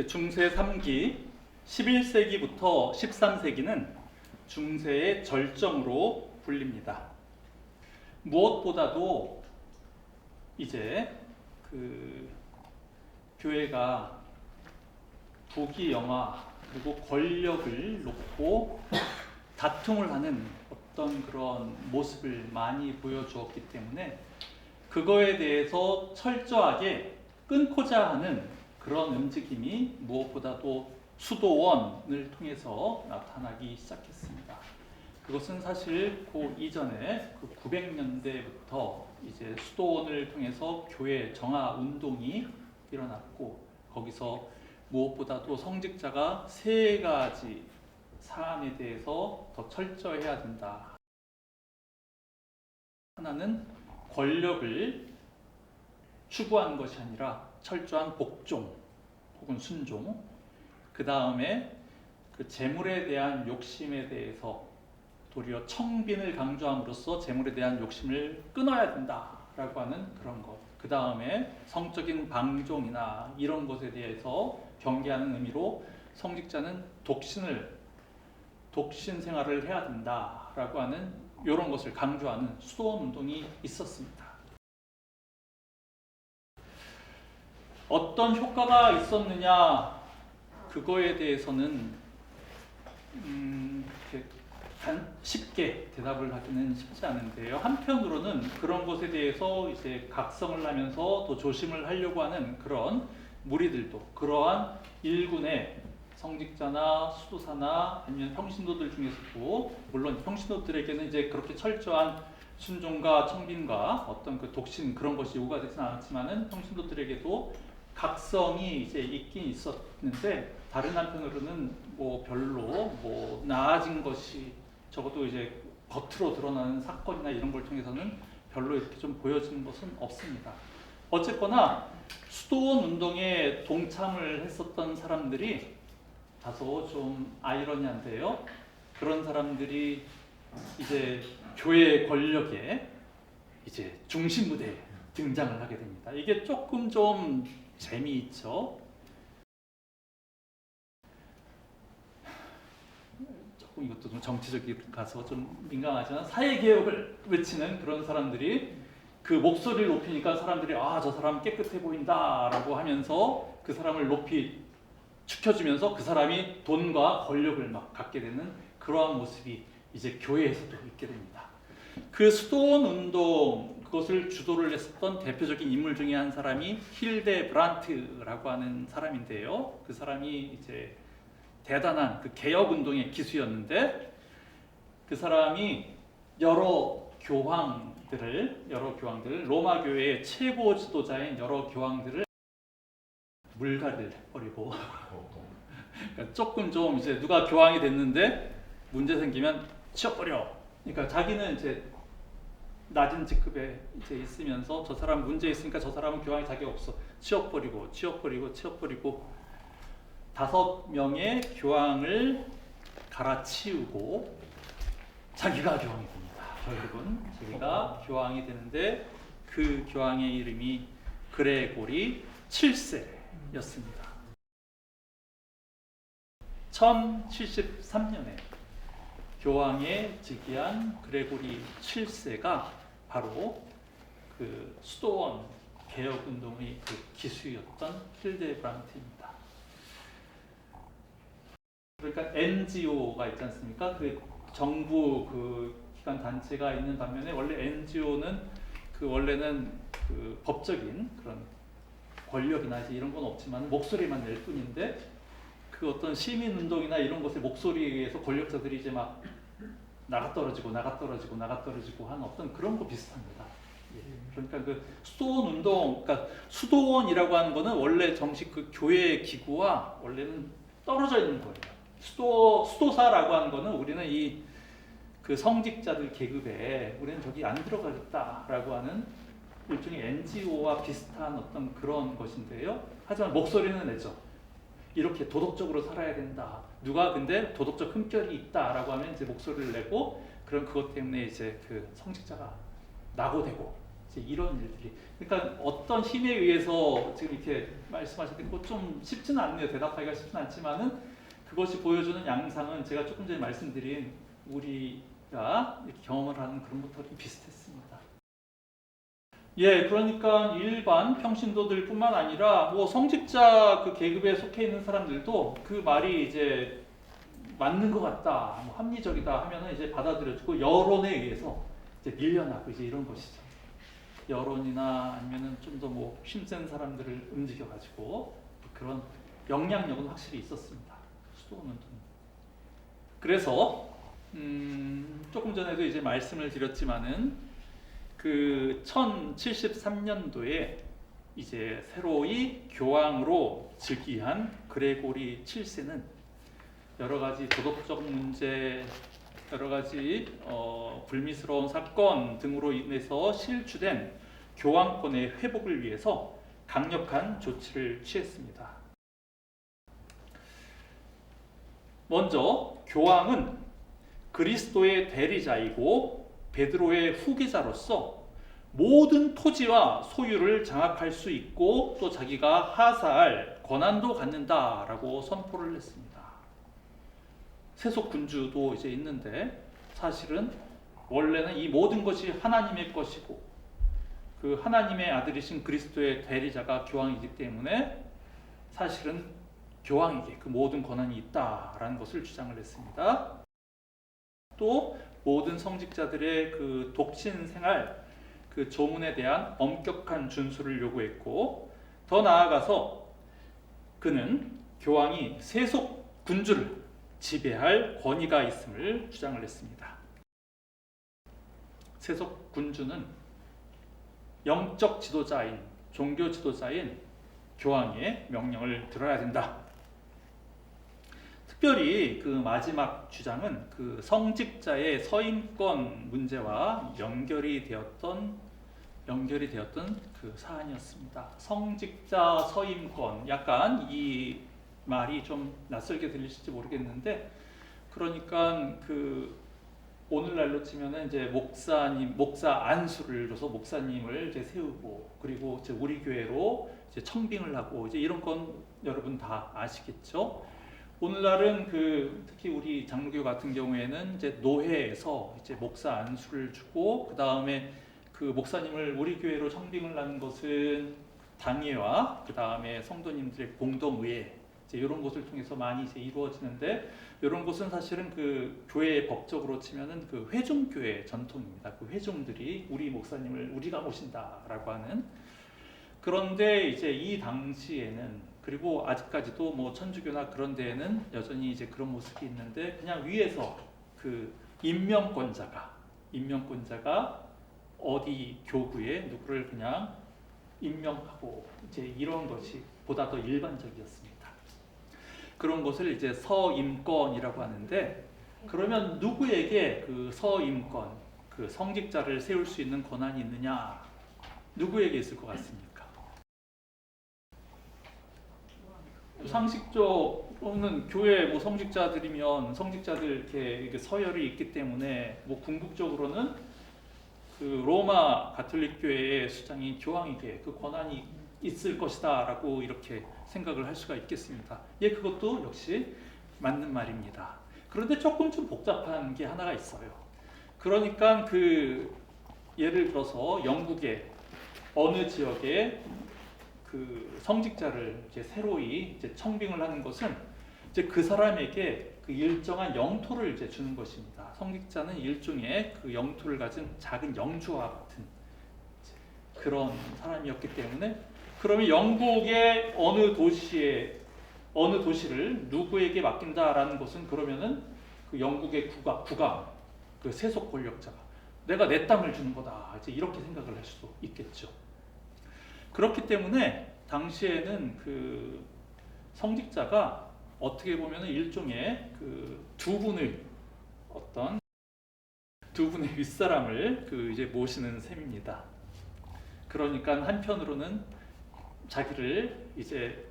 중세 3기 11세기부터 13세기는 중세의 절정으로 불립니다. 무엇보다도 이제 그 교회가 부귀영화 그리고 권력을 놓고 다툼을 하는 어떤 그런 모습을 많이 보여주었기 때문에 그거에 대해서 철저하게 끊고자 하는 그런 움직임이 무엇보다도 수도원을 통해서 나타나기 시작했습니다. 그것은 사실 그 이전에 900년대부터 이제 수도원을 통해서 교회 정화 운동이 일어났고, 거기서 무엇보다도 성직자가 세 가지 사안에 대해서 더 철저해야 된다. 하나는 권력을 추구하는 것이 아니라 철저한 복종 혹은 순종, 그 다음에 그 재물에 대한 욕심에 대해서 도리어 청빈을 강조함으로써 재물에 대한 욕심을 끊어야 된다라고 하는 그런 것. 그 다음에 성적인 방종이나 이런 것에 대해서 경계하는 의미로 성직자는 독신 생활을 해야 된다라고 하는 이런 것을 강조하는 수도원 운동이 있었습니다. 어떤 효과가 있었느냐, 그거에 대해서는 쉽게 대답을 하기는 쉽지 않은데요. 한편으로는 그런 것에 대해서 이제 각성을 하면서 더 조심을 하려고 하는 그런 무리들도, 그러한 일군의 성직자나 수도사나 아니면 평신도들 중에서도, 물론 평신도들에게는 이제 그렇게 철저한 순종과 청빈과 어떤 그 독신 그런 것이 요구가 되진 않았지만은 평신도들에게도 각성이 이제 있긴 있었는데, 다른 한편으로는 뭐 별로 뭐 나아진 것이, 적어도 이제 겉으로 드러나는 사건이나 이런 걸 통해서는 별로 이렇게 좀 보여지는 것은 없습니다. 어쨌거나 수도원 운동에 동참을 했었던 사람들이 다소 좀 아이러니한데요. 그런 사람들이 이제 교회 권력의 이제 중심 무대에 등장을 하게 됩니다. 이게 조금 좀 재미있죠. 조금 이것도 좀 정치적인 가서 좀 민감하지만, 사회개혁을 외치는 그런 사람들이 그 목소리를 높이니까 사람들이 저 사람 깨끗해 보인다라고 하면서 그 사람을 높이 축혀주면서 그 사람이 돈과 권력을 막 갖게 되는 그러한 모습이 이제 교회에서도 있게 됩니다. 그 수도원 운동, 그것을 주도를 했었던 대표적인 인물 중에 한 사람이 힐데브란트라고 하는 사람인데요. 그 사람이 이제 대단한 그 개혁 운동의 기수였는데, 그 사람이 여러 교황들을 로마 교회의 최고 지도자인 여러 교황들을 물갈이를 해버리고 그러니까 조금 좀 이제 누가 교황이 됐는데 문제 생기면 치워버려. 그러니까 자기는 이제 낮은 직급에 이제 있으면서 저 사람 문제 있으니까 저 사람은 교황이 자격 없어. 치워버리고 5명의 교황을 갈아치우고 자기가 교황이 됩니다. 결국은 자기가 교황이 되는데, 그 교황의 이름이 그레고리 7세였습니다. 1073년에 교황에 즉위한 그레고리 7세가 바로 그 수도원 개혁 운동의 그 기수였던 힐데브란트입니다. 그러니까 NGO가 있지 않습니까? 그 정부 그 기관 단체가 있는 반면에, 원래 NGO는 원래는 그 법적인 그런 권력이나 이런 건 없지만 목소리만 낼 뿐인데, 그 어떤 시민 운동이나 이런 것의 목소리에 의해서 권력자들이 이제 막 나가떨어지고 하는 어떤 그런 거 비슷합니다. 그러니까 그 수도원 운동, 그러니까 수도원이라고 하는 거는 원래 정식 그 교회 기구와 원래는 떨어져 있는 거예요. 수도사라고 하는 거는 우리는 이 그 성직자들 계급에 우리는 저기 안 들어가겠다라고 하는 일종의 NGO와 비슷한 어떤 그런 것인데요. 하지만 목소리는 내죠. 이렇게 도덕적으로 살아야 된다. 누가 근데 도덕적 흠결이 있다라고 하면 이제 목소리를 내고, 그런 그것 때문에 이제 그 성직자가 낙오되고 이제 이런 일들이. 그러니까 어떤 힘에 의해서 지금 이렇게 말씀하셨고 좀 쉽지는 않네요. 대답하기가 쉽지는 않지만은 그것이 보여주는 양상은 제가 조금 전에 말씀드린 우리가 이렇게 경험을 하는 그런 것과 비슷했습니다. 예, 그러니까 일반 평신도들뿐만 아니라 뭐 성직자 그 계급에 속해 있는 사람들도 그 말이 이제 맞는 것 같다, 뭐 합리적이다 하면은 이제 받아들여지고 여론에 의해서 이제 밀려나고 이제 이런 것이죠. 여론이나 아니면은 좀 더 뭐 힘센 사람들을 움직여가지고 그런 영향력은 확실히 있었습니다. 수도원은. 그래서 조금 전에도 이제 말씀을 드렸지만은 그 1073년도에 이제 새로이 교황으로 즉위한 그레고리 7세는 여러 가지 도덕적 문제, 여러 가지 불미스러운 사건 등으로 인해서 실추된 교황권의 회복을 위해서 강력한 조치를 취했습니다. 먼저 교황은 그리스도의 대리자이고 베드로의 후계자로서 모든 토지와 소유를 장악할 수 있고 또 자기가 하사할 권한도 갖는다라고 선포를 했습니다. 세속 군주도 이제 있는데 사실은 원래는 이 모든 것이 하나님의 것이고 그 하나님의 아들이신 그리스도의 대리자가 교황이기 때문에 사실은 교황에게 그 모든 권한이 있다라는 것을 주장을 했습니다. 또 모든 성직자들의 그 독신 생활, 그 조문에 대한 엄격한 준수를 요구했고 더 나아가서 그는 교황이 세속 군주를 지배할 권위가 있음을 주장을 했습니다. 세속 군주는 영적 지도자인, 종교 지도자인 교황의 명령을 들어야 된다. 특별히 그 마지막 주장은 그 성직자의 서임권 문제와 연결이 되었던 그 사안이었습니다. 성직자 서임권, 약간 이 말이 좀 낯설게 들리실지 모르겠는데, 그러니까 그 오늘날로 치면은 이제 목사 안수를 줘서 목사님을 이제 세우고, 그리고 이제 우리 교회로 이제 청빙을 하고, 이제 이런 건 여러분 다 아시겠죠? 오늘날은 그 특히 우리 장로교 같은 경우에는 이제 노회에서 이제 목사 안수를 주고 그 다음에 그 목사님을 우리 교회로 청빙을 하는 것은 당회와 그 다음에 성도님들의 공동의회 이제 이런 것을 통해서 많이 이제 이루어지는데, 이런 것은 사실은 그 교회 법적으로 치면은 그 회중교회 전통입니다. 그 회중들이 우리 목사님을 우리가 모신다라고 하는. 그런데 이제 이 당시에는, 그리고 아직까지도 뭐 천주교나 그런 데에는 여전히 이제 그런 모습이 있는데, 그냥 위에서 그 임명권자가 어디 교구에 누구를 그냥 임명하고 이제 이런 것이 보다 더 일반적이었습니다. 그런 것을 이제 서임권이라고 하는데, 그러면 누구에게 그 서임권, 그 성직자를 세울 수 있는 권한이 있느냐? 누구에게 있을 것 같습니까? 상식적으로는 교회 뭐 성직자들이면 성직자들 이렇게 서열이 있기 때문에 뭐 궁극적으로는 그 로마 가톨릭 교회의 수장인 교황에게 그 권한이 있을 것이다라고 이렇게 생각을 할 수가 있겠습니다. 예, 그것도 역시 맞는 말입니다. 그런데 조금 좀 복잡한 게 하나가 있어요. 그러니까 그 예를 들어서 영국의 어느 지역에 그 성직자를 이제 새로이 이제 청빙을 하는 것은 이제 그 사람에게 그 일정한 영토를 이제 주는 것입니다. 성직자는 일종의 그 영토를 가진 작은 영주와 같은 그런 사람이었기 때문에, 그러면 영국의 어느 도시를 누구에게 맡긴다라는 것은, 그러면은 그 영국의 국왕, 그 세속 권력자가 내가 내 땅을 주는 거다, 이제 이렇게 생각을 할 수도 있겠죠. 그렇기 때문에 당시에는 그 성직자가 어떻게 보면 일종의 그 두 분의 윗사람을 그 이제 모시는 셈입니다. 그러니까 한편으로는 자기를 이제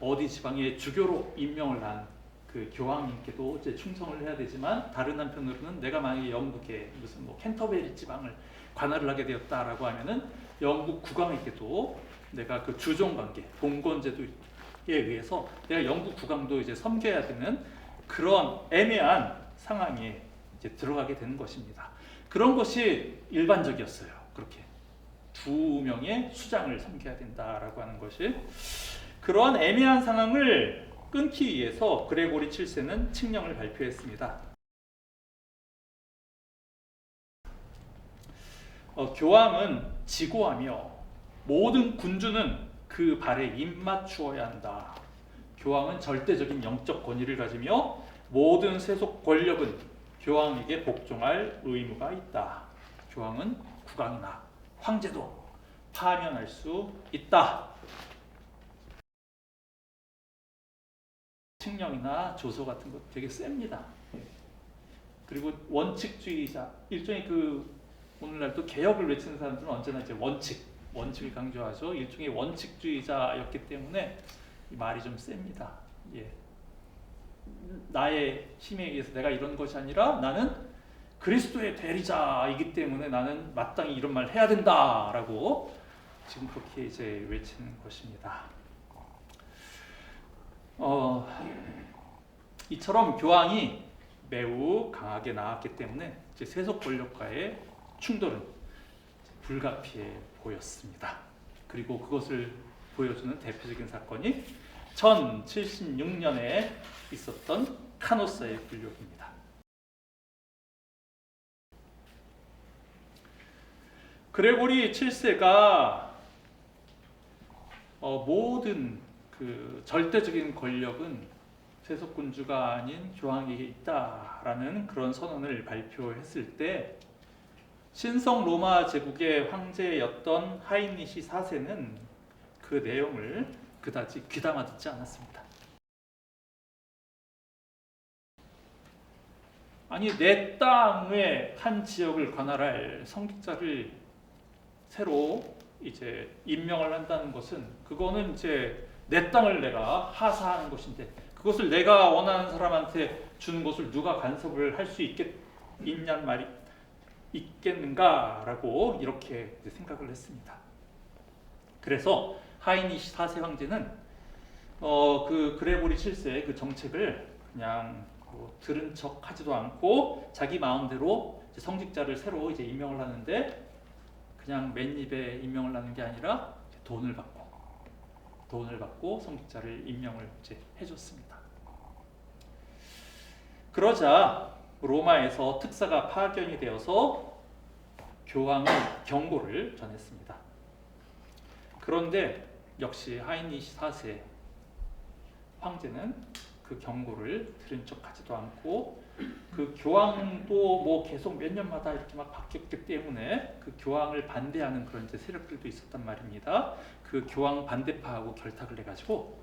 어디 지방의 주교로 임명을 한 그 교황님께도 이제 충성을 해야 되지만, 다른 한편으로는 내가 만약에 영국의 무슨 뭐 캔터베리 지방을 관할을 하게 되었다라고 하면은 영국 국왕에게도 내가 그 주종관계, 봉건제도에 의해서 내가 영국 국왕도 이제 섬겨야 되는 그런 애매한 상황에 이제 들어가게 되는 것입니다. 그런 것이 일반적이었어요. 그렇게 두 명의 수장을 섬겨야 된다라고 하는 것이. 그러한 애매한 상황을 끊기 위해서 그레고리 7세는 칙령을 발표했습니다. 교황은 지고하며 모든 군주는 그 발에 입맞추어야 한다. 교황은 절대적인 영적 권위를 가지며 모든 세속 권력은 교황에게 복종할 의무가 있다. 교황은 국왕이나 황제도 파면할 수 있다. 칙령이나 조서 같은 것 되게 셉니다. 그리고 원칙주의자, 일종의 그 오늘날 또 개혁을 외치는 사람들은 언제나 이제 원칙을 강조하죠. 일종의 원칙주의자였기 때문에 이 말이 좀 셉니다. 예. 나의 힘에 의해서 내가 이런 것이 아니라 나는 그리스도의 대리자이기 때문에 나는 마땅히 이런 말 해야 된다라고 지금 그렇게 이제 외치는 것입니다. 이처럼 교황이 매우 강하게 나왔기 때문에 이제 세속 권력과의 충돌은 불가피해 보였습니다. 그리고 그것을 보여주는 대표적인 사건이 1076년에 있었던 카노사의 굴욕입니다. 그레고리 7세가 모든 그 절대적인 권력은 세속군주가 아닌 교황에게 있다라는 그런 선언을 발표했을 때 신성 로마 제국의 황제였던 하이니시 4세는 그 내용을 그다지 귀담아 듣지 않았습니다. 아니, 내 땅의 한 지역을 관할할 성직자를 새로 이제 임명을 한다는 것은 그거는 이제 내 땅을 내가 하사하는 것인데 그것을 내가 원하는 사람한테 주는 것을 누가 간섭을 할 수 있냐는 말이 있겠는가라고 이렇게 생각을 했습니다. 그래서 하이니시 4세 황제는 그 그레고리 7세의 그 정책을 그냥 들은 척 하지도 않고 자기 마음대로 이제 성직자를 새로 이제 임명을 하는데 그냥 맨입에 임명을 하는 게 아니라 돈을 받고 성직자를 임명을 이제 해줬습니다. 그러자 로마에서 특사가 파견이 되어서 교황의 경고를 전했습니다. 그런데 역시 하이니시 4세 황제는 그 경고를 들은 척하지도 않고 그 교황도 뭐 계속 몇 년마다 이렇게 막 바뀌었기 때문에 그 교황을 반대하는 그런 이제 세력들도 있었단 말입니다. 그 교황 반대파하고 결탁을 해가지고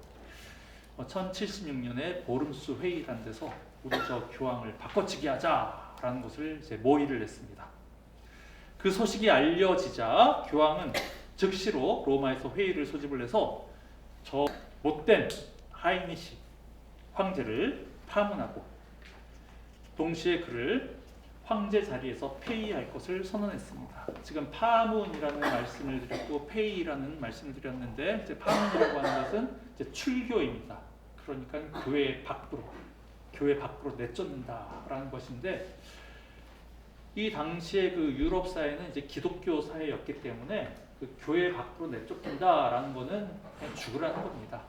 1076년에 보름수 회의라는 데서 우리 저 교황을 바꿔치기 하자라는 것을 이제 모의를 했습니다. 그 소식이 알려지자 교황은 즉시로 로마에서 회의를 소집을 해서 저 못된 하이니시 황제를 파문하고 동시에 그를 황제 자리에서 폐위할 것을 선언했습니다. 지금 파문이라는 말씀을 드렸고 폐위라는 말씀을 드렸는데 이제 파문이라고 하는 것은 이제 출교입니다. 그러니까 교회 밖으로 내쫓는다라는 것인데 이 당시에 그 유럽 사회는 이제 기독교 사회였기 때문에 그 교회 밖으로 내쫓긴다라는 것은 그냥 죽으라는 겁니다.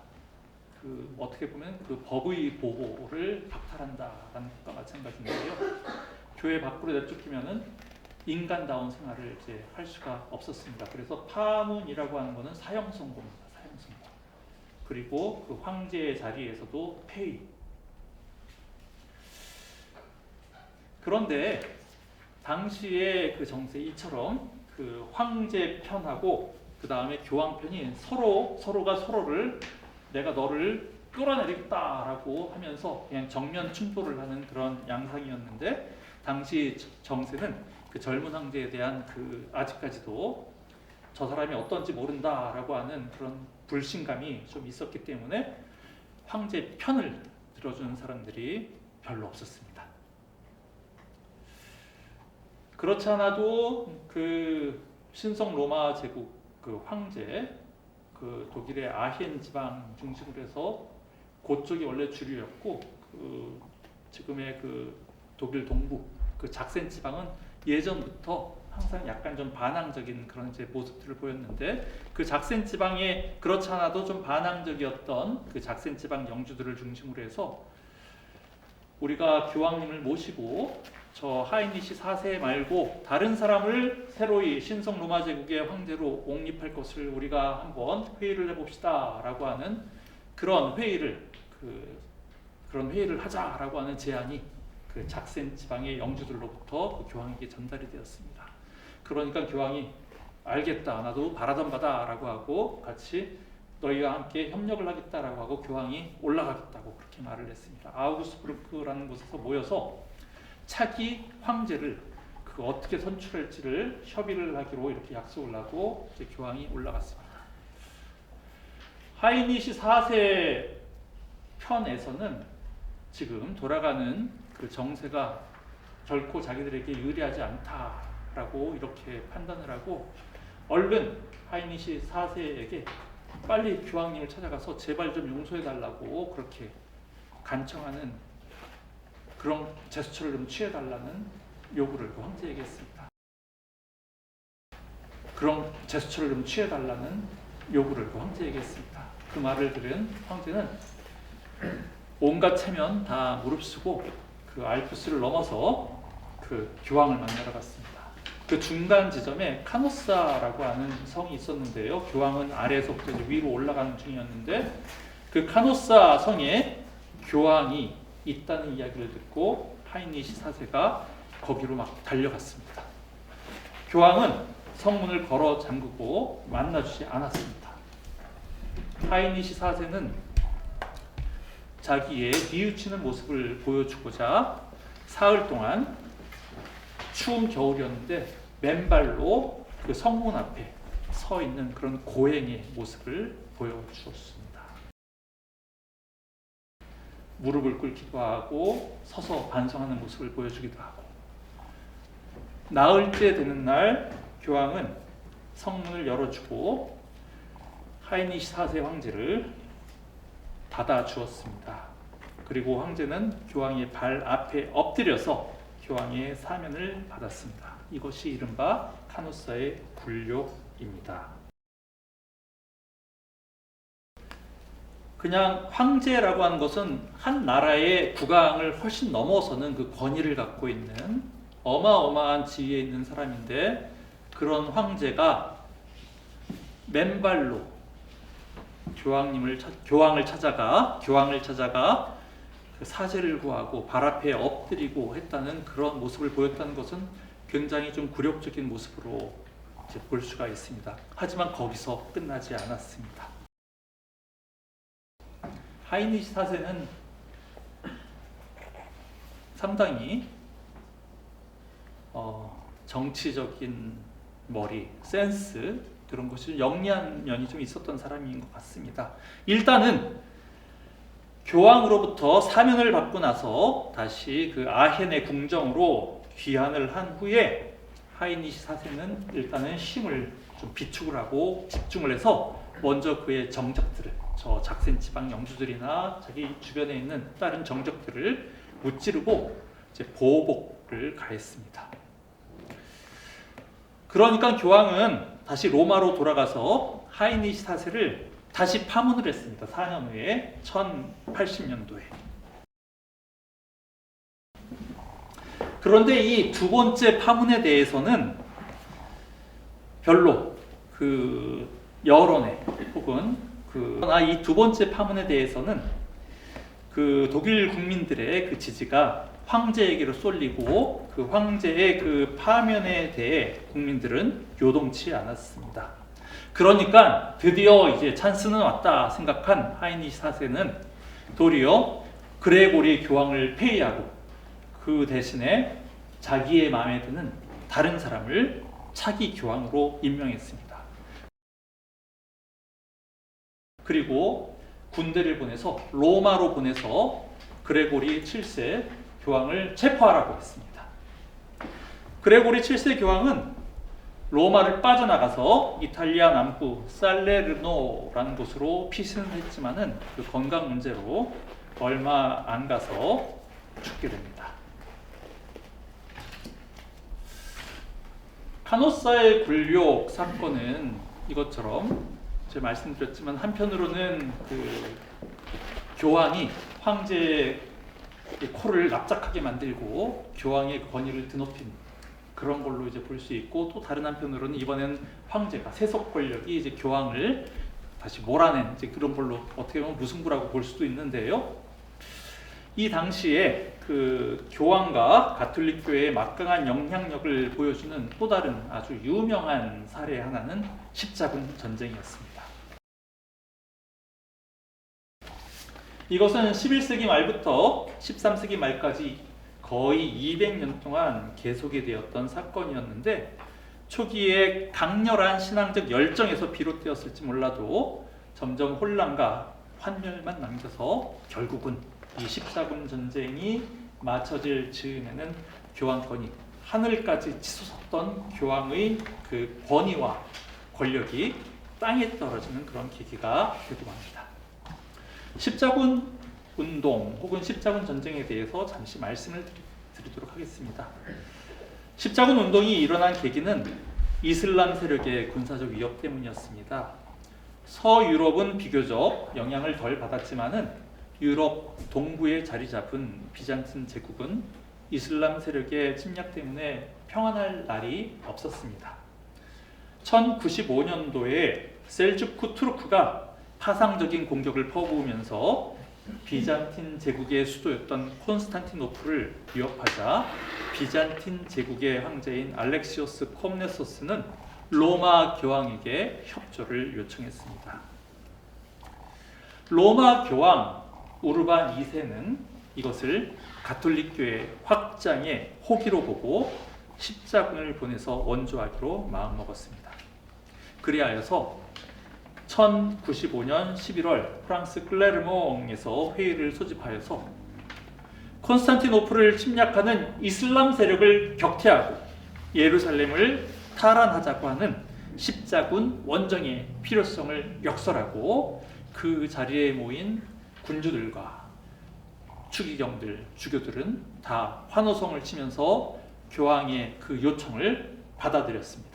그 어떻게 보면 그 법의 보호를 박탈한다라는 것과 마찬가지인데요. 교회 밖으로 내쫓기면은 인간다운 생활을 이제 할 수가 없었습니다. 그래서 파문이라고 하는 것은 사형 선고입니다. 사형 선고. 그리고 그 황제의 자리에서도 폐위. 그런데 당시의 그 정세 이처럼 그 황제 편하고 그 다음에 교황 편이 서로가 서로를 내가 너를 끌어내리겠다라고 하면서 그냥 정면 충돌을 하는 그런 양상이었는데 당시 정세는 그 젊은 황제에 대한 그 아직까지도 저 사람이 어떤지 모른다라고 하는 그런 불신감이 좀 있었기 때문에 황제 편을 들어주는 사람들이 별로 없었습니다. 그렇지 않아도 그 신성 로마 제국 그 황제, 그 독일의 아헨 지방 중심으로 해서 그쪽이 원래 주류였고, 그 지금의 그 독일 동부 그 작센 지방은 예전부터 항상 약간 좀 반항적인 그런 이제 모습들을 보였는데, 그 작센 지방에 그렇지 않아도 좀 반항적이었던 그 작센 지방 영주들을 중심으로 해서 우리가 교황님을 모시고 저 하이니시 4세 말고 다른 사람을 새로이 신성 로마 제국의 황제로 옹립할 것을 우리가 한번 회의를 해봅시다라고 하는 그런 회의를 하자라고 하는 제안이 그 작센 지방의 영주들로부터 그 교황에게 전달이 되었습니다. 그러니까 교황이 알겠다, 나도 바라던 바다라고 하고 같이 너희와 함께 협력을 하겠다라고 하고 교황이 올라가겠다고 그렇게 말을 했습니다. 아우구스부르크라는 곳에서 모여서 차기 황제를 그 어떻게 선출할지를 협의를 하기로 이렇게 약속을 하고 이제 교황이 올라갔습니다. 하이니시 4세 편에서는 지금 돌아가는 그 정세가 결코 자기들에게 유리하지 않다라고 이렇게 판단을 하고 얼른 하이니시 4세에게 빨리 교황님을 찾아가서 제발 좀 용서해달라고 그렇게 간청하는 그런 제스처를 좀 취해달라는 요구를 그 황제에게 했습니다. 그런 제스처를 좀 취해달라는 요구를 그 황제에게 했습니다. 그 말을 들은 황제는 온갖 체면 다 무릅쓰고 그 알프스를 넘어서 그 교황을 만나러 갔습니다. 그 중간 지점에 카노사라고 하는 성이 있었는데요. 교황은 아래에서부터 위로 올라가는 중이었는데 그 카노사 성에 교황이 있다는 이야기를 듣고 하이니시 4세가 거기로 막 달려갔습니다. 교황은 성문을 걸어 잠그고 만나주지 않았습니다. 하이니시 4세는 자기의 뉘우치는 모습을 보여주고자 사흘 동안 추운 겨울이었는데 맨발로 그 성문 앞에 서 있는 그런 고행의 모습을 보여주었습니다. 무릎을 꿇기도 하고 서서 반성하는 모습을 보여주기도 하고, 나흘째 되는 날 교황은 성문을 열어주고 하이니시 4세 황제를 닫아주었습니다. 그리고 황제는 교황의 발 앞에 엎드려서 교황의 사면을 받았습니다. 이것이 이른바 카노사의 굴욕입니다. 그냥 황제라고 하는 것은 한 나라의 국왕을 훨씬 넘어서는 그 권위를 갖고 있는 어마어마한 지위에 있는 사람인데, 그런 황제가 맨발로 교황을 찾아가 그 사죄를 구하고 발 앞에 엎드리고 했다는 그런 모습을 보였다는 것은 굉장히 좀 굴욕적인 모습으로 이제 볼 수가 있습니다. 하지만 거기서 끝나지 않았습니다. 하이니시 4세는 상당히 정치적인 머리, 센스, 그런 것이 영리한 면이 좀 있었던 사람인 것 같습니다. 일단은 교황으로부터 사면을 받고 나서 다시 그 아헨의 궁정으로 귀환을 한 후에 하이니시 4세는 일단은 힘을 좀 비축을 하고 집중을 해서 먼저 그의 정적들을, 저 작센 지방 영주들이나 자기 주변에 있는 다른 정적들을 무찌르고 이제 보복을 가했습니다. 그러니까 교황은 다시 로마로 돌아가서 하이니시 4세를 다시 파문을 했습니다. 4년 후에 1080년도에. 그런데 이 두 번째 파문에 대해서는 별로 그 여론에 혹은 이 두 번째 파문에 대해서는 그 독일 국민들의 그 지지가 황제에게로 쏠리고 그 황제의 그 파면에 대해 국민들은 요동치 않았습니다. 그러니까 드디어 이제 찬스는 왔다 생각한 하이니시 4세는 도리어 그레고리 교황을 폐위하고 그 대신에 자기의 마음에 드는 다른 사람을 차기 교황으로 임명했습니다. 그리고 군대를 보내서 로마로 보내서 그레고리 7세 교황을 체포하라고 했습니다. 그레고리 7세 교황은 로마를 빠져나가서 이탈리아 남부 살레르노라는 곳으로 피신을 했지만은 그 건강 문제로 얼마 안 가서 죽게 됩니다. 카노사의 굴욕 사건은 이것처럼 제가 말씀드렸지만 한편으로는 그 교황이 황제의 코를 납작하게 만들고 교황의 권위를 드높인 그런 걸로 이제 볼 수 있고, 또 다른 한편으로는 이번엔 황제가 세속 권력이 이제 교황을 다시 몰아낸 이제 그런 걸로 어떻게 보면 무승부라고 볼 수도 있는데요. 이 당시에 그 교황과 가톨릭 교회의 막강한 영향력을 보여주는 또 다른 아주 유명한 사례 하나는 십자군 전쟁이었습니다. 이것은 11세기 말부터 13세기 말까지 거의 200년 동안 계속이 되었던 사건이었는데, 초기에 강렬한 신앙적 열정에서 비롯되었을지 몰라도 점점 혼란과 환멸만 남겨서 결국은 이 십자군 전쟁이 마쳐질 즈음에는 교황권이 하늘까지 치솟았던 교황의 그 권위와 권력이 땅에 떨어지는 그런 계기가 되고 맙니다. 십자군 운동 혹은 십자군 전쟁에 대해서 잠시 말씀을 드리도록 하겠습니다. 십자군 운동이 일어난 계기는 이슬람 세력의 군사적 위협 때문이었습니다. 서유럽은 비교적 영향을 덜 받았지만은 유럽 동부에 자리 잡은 비잔틴 제국은 이슬람 세력의 침략 때문에 평안할 날이 없었습니다. 1095년도에 셀주크 투르크가 파상적인 공격을 퍼부으면서 비잔틴 제국의 수도였던 콘스탄티노플을 위협하자 비잔틴 제국의 황제인 알렉시오스 콤네소스는 로마 교황에게 협조를 요청했습니다. 로마 교황 우르반 2세는 이것을 가톨릭 교회 확장의 호기로 보고 십자군을 보내서 원조하기로 마음먹었습니다. 그리하여서 1095년 11월 프랑스 클레르몽에서 회의를 소집하여서 콘스탄티노플을 침략하는 이슬람 세력을 격퇴하고 예루살렘을 탈환하자고 하는 십자군 원정의 필요성을 역설하고 그 자리에 모인 군주들과 추기경들, 주교들은 다 환호성을 치면서 교황의 그 요청을 받아들였습니다.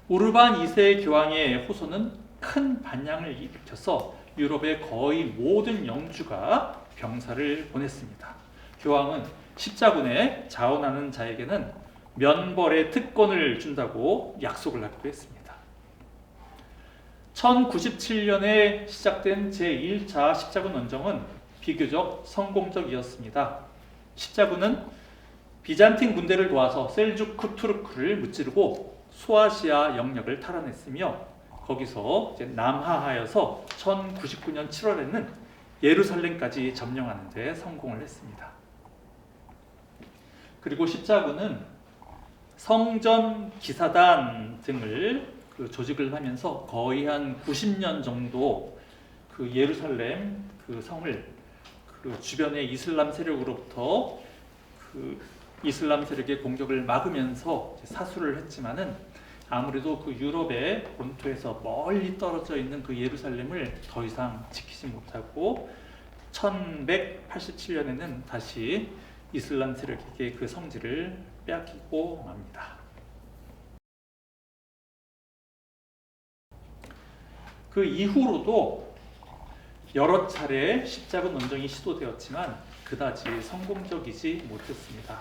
우르반 2세 교황의 호소는 큰 반향을 일으켜서 유럽의 거의 모든 영주가 병사를 보냈습니다. 교황은 십자군에 자원하는 자에게는 면벌의 특권을 준다고 약속을 하기도 했습니다. 1097년에 시작된 제1차 십자군 원정은 비교적 성공적이었습니다. 십자군은 비잔틴 군대를 도와서 셀주크 투르크를 무찌르고 소아시아 영역을 탈환했으며, 거기서 이제 남하하여서 1099년 7월에는 예루살렘까지 점령하는 데 성공을 했습니다. 그리고 십자군은 성전 기사단 등을 조직을 하면서 거의 한 90년 정도 그 예루살렘 그 성을 그 주변의 이슬람 세력으로부터 그 이슬람 세력의 공격을 막으면서 사수를 했지만은 아무래도 그 유럽의 본토에서 멀리 떨어져 있는 그 예루살렘을 더 이상 지키지 못하고 1187년에는 다시 이슬람 세력에게 그 성지를 빼앗기고 맙니다. 그 이후로도 여러 차례 십자군 원정이 시도되었지만 그다지 성공적이지 못했습니다.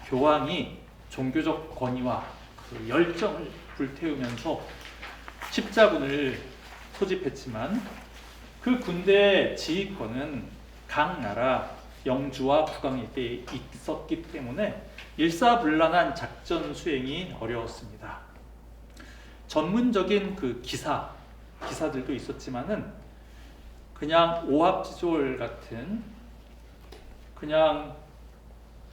교황이 종교적 권위와 그 열정을 불태우면서 십자군을 소집했지만 그 군대의 지휘권은 각 나라 영주와 국왕에게 있었기 때문에 일사불란한 작전 수행이 어려웠습니다. 전문적인 그 기사들도 있었지만은 그냥 오합지졸 같은, 그냥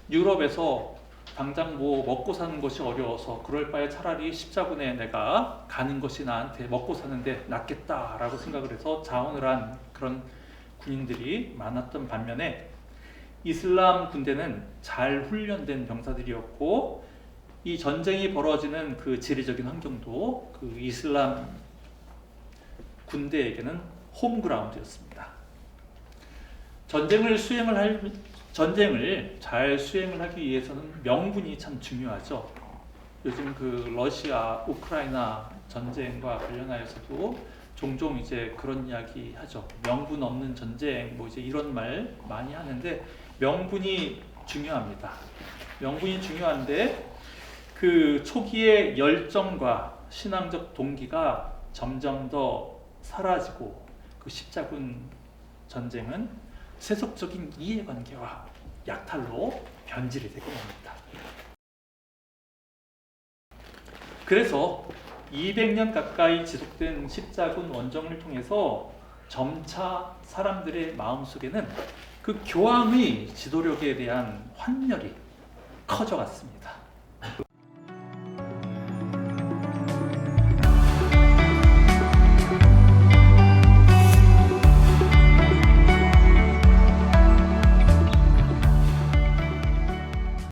유럽에서 당장 뭐 먹고 사는 것이 어려워서 그럴 바에 차라리 십자군에 내가 가는 것이 나한테 먹고 사는데 낫겠다라고 생각을 해서 자원을 한 그런 군인들이 많았던 반면에 이슬람 군대는 잘 훈련된 병사들이었고 이 전쟁이 벌어지는 그 지리적인 환경도 그 이슬람 군대에게는 홈그라운드였습니다. 전쟁을 잘 수행을 하기 위해서는 명분이 참 중요하죠. 요즘 그 러시아 우크라이나 전쟁과 관련하여서도 종종 이제 그런 이야기 하죠. 명분 없는 전쟁, 뭐 이제 이런 말 많이 하는데 명분이 중요합니다. 명분이 중요한데 그 초기의 열정과 신앙적 동기가 점점 더 사라지고 그 십자군 전쟁은 세속적인 이해관계와 약탈로 변질이 되고 맙니다. 그래서 200년 가까이 지속된 십자군 원정을 통해서 점차 사람들의 마음속에는 그 교황의 지도력에 대한 환멸이 커져갔습니다.